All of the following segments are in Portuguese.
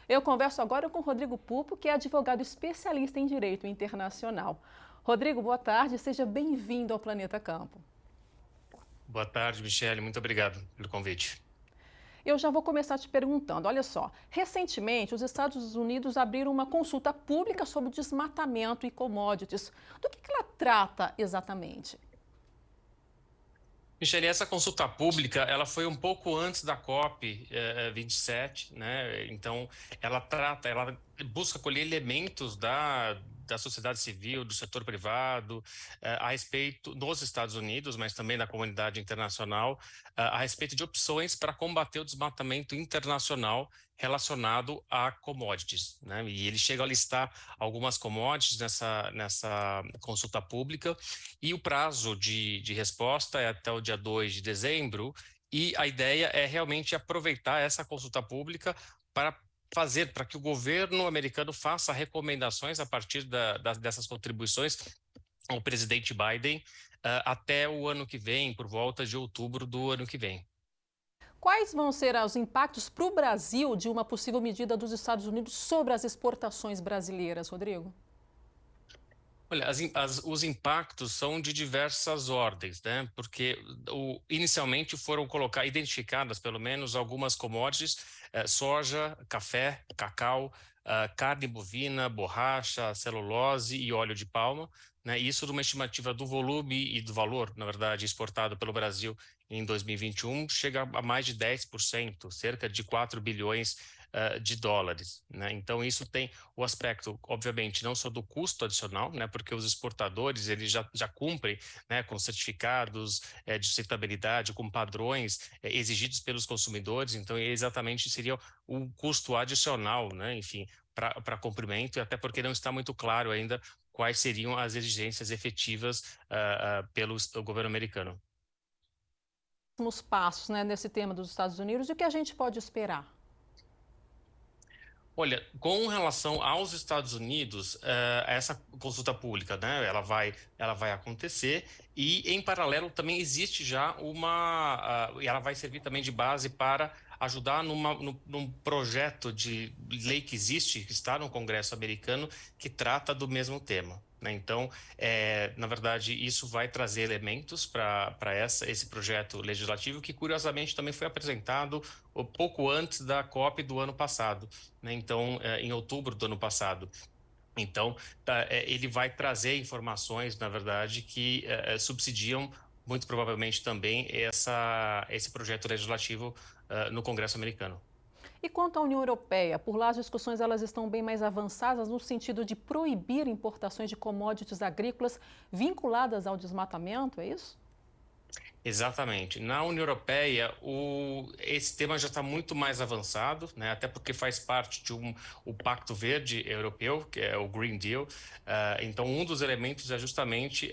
Eu converso agora com o Rodrigo Pupo, que é advogado especialista em direito internacional. Rodrigo, boa tarde, seja bem-vindo ao Planeta Campo. Boa tarde, Michele. Muito obrigado pelo convite. Eu já vou começar te perguntando, olha só, recentemente os Estados Unidos abriram uma consulta pública sobre desmatamento e commodities. Do que ela trata exatamente? Michele, essa consulta pública, ela foi um pouco antes da COP 27, né? Então, ela busca colher elementos da sociedade civil, do setor privado, a respeito dos Estados Unidos, mas também da comunidade internacional, a respeito de opções para combater o desmatamento internacional relacionado a commodities, né? E ele chega a listar algumas commodities nessa consulta pública. E o prazo de resposta é até o dia 2 de dezembro, e a ideia é realmente aproveitar essa consulta pública para fazer para que o governo americano faça recomendações a partir dessas contribuições ao presidente Biden, até o ano que vem, por volta de outubro do ano que vem. Quais vão ser os impactos para o Brasil de uma possível medida dos Estados Unidos sobre as exportações brasileiras, Rodrigo? Olha, os impactos são de diversas ordens, né? Porque inicialmente foram identificadas pelo menos algumas commodities, soja, café, cacau, carne bovina, borracha, celulose e óleo de palma, né? Isso numa estimativa do volume e do valor, na verdade, exportado pelo Brasil em 2021, chega a mais de 10%, cerca de 4 bilhões de dólares, né? Então isso tem o aspecto, obviamente, não só do custo adicional, né, porque os exportadores eles já cumprem, né, com certificados de sustentabilidade, com padrões exigidos pelos consumidores, então exatamente seria o custo adicional, né, enfim, para cumprimento, e até porque não está muito claro ainda quais seriam as exigências efetivas pelo governo americano. Os passos, né, nesse tema dos Estados Unidos e o que a gente pode esperar? Olha, com relação aos Estados Unidos, essa consulta pública, né, ela vai acontecer, e em paralelo também existe já e ela vai servir também de base para ajudar num projeto de lei que existe, que está no Congresso americano, que trata do mesmo tema, né? Então, na verdade, isso vai trazer elementos para esse projeto legislativo, que curiosamente também foi apresentado um pouco antes da COP do ano passado, né? Então, em outubro do ano passado. Então, ele vai trazer informações, na verdade, que subsidiam muito provavelmente também esse projeto legislativo no Congresso americano. E quanto à União Europeia, por lá as discussões elas estão bem mais avançadas no sentido de proibir importações de commodities agrícolas vinculadas ao desmatamento, é isso? Exatamente. Na União Europeia, esse tema já está muito mais avançado, né? Até porque faz parte de o Pacto Verde Europeu, que é o Green Deal. Então, um dos elementos é justamente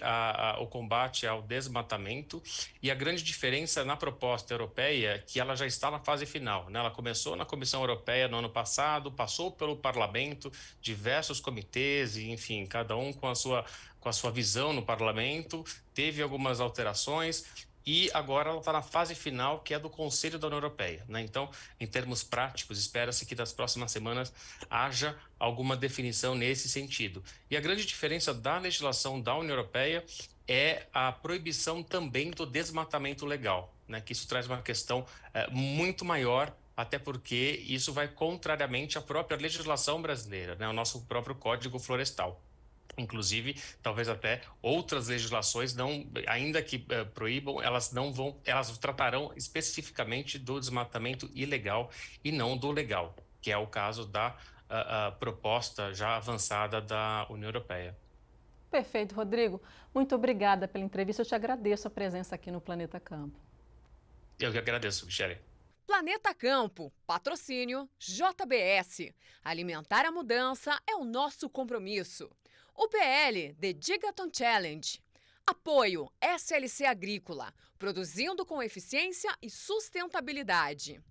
o combate ao desmatamento. E a grande diferença na proposta europeia é que ela já está na fase final, né? Ela começou na Comissão Europeia no ano passado, passou pelo Parlamento, diversos comitês, e, enfim, cada um com a sua visão no parlamento, teve algumas alterações. E agora ela está na fase final, que é do Conselho da União Europeia, né? Então, em termos práticos, espera-se que das próximas semanas haja alguma definição nesse sentido. E a grande diferença da legislação da União Europeia é a proibição também do desmatamento legal, né? Que isso traz uma questão muito maior, até porque isso vai contrariamente à própria legislação brasileira, né? O nosso próprio Código Florestal. Inclusive, talvez até outras legislações não, ainda que proíbam, elas não vão, elas tratarão especificamente do desmatamento ilegal e não do legal, que é o caso da proposta já avançada da União Europeia. Perfeito, Rodrigo. Muito obrigada pela entrevista. Eu te agradeço a presença aqui no Planeta Campo. Eu que agradeço, Michele. Planeta Campo, patrocínio JBS. Alimentar a mudança é o nosso compromisso. O PL The Gigaton Challenge. Apoio SLC Agrícola, produzindo com eficiência e sustentabilidade.